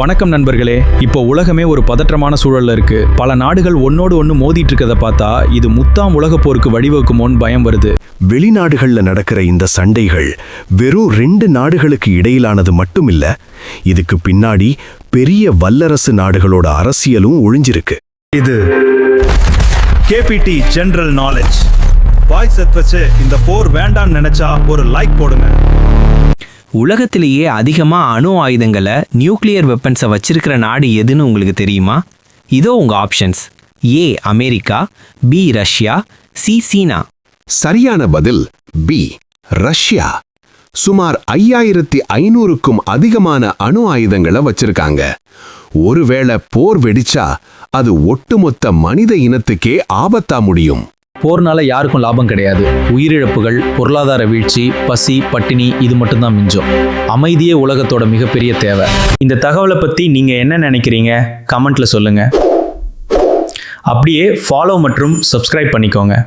வணக்கம் நண்பர்களே. இப்போ உலகமே ஒரு பதற்றமான சூழல்ல இருக்கு. பல நாடுகள் ஒன்னோடு ஒன்று மோதிட்டு இருக்கதை பார்த்தா இது முத்தாம் உலகப் போருக்கு வழிவகுக்குமோன்னு பயம் வருது. வெளிநாடுகள்ல நடக்கிற இந்த சண்டைகள் வெறும் 2 நாடுகளுக்கு இடையிலானது மட்டுமில்ல, இதுக்கு பின்னாடி பெரிய வல்லரசு நாடுகளோட அரசியலும் ஒளிஞ்சிருக்கு. இது கேபிடி ஜெனரல் நாலேஜ். வாய்ஸ் வச்சு இந்த போர் வேண்டான்னு நினைச்சா ஒரு லைக் போடுங்க. உலகத்திலேயே அதிகமாக அணு ஆயுதங்களை நியூக்ளியர் வெப்பன்ஸை வச்சிருக்கிற நாடு எதுன்னு உங்களுக்கு தெரியுமா? இதோ உங்கள் options: A America, B Russia, C China. சரியான பதில் பி ரஷ்யா. சுமார் 5500க்கும் அதிகமான அணு ஆயுதங்களை வச்சிருக்காங்க. ஒருவேளை போர் வெடிச்சா அது ஒட்டுமொத்த மனித இனத்துக்கே ஆபத்தா முடியும். போர்னால யாருக்கும் லாபம் கிடையாது. உயிரிழப்புகள், பொருளாதார வீழ்ச்சி, பசி, பட்டினி இது மட்டும்தான் மிஞ்சும். அமைதியே உலகத்தோட மிகப்பெரிய தேவை. இந்த தகவலை பற்றி நீங்கள் என்ன நினைக்கிறீங்க? கமெண்ட்ல சொல்லுங்க. அப்படியே ஃபாலோ மற்றும் சப்ஸ்கிரைப் பண்ணிக்கோங்க.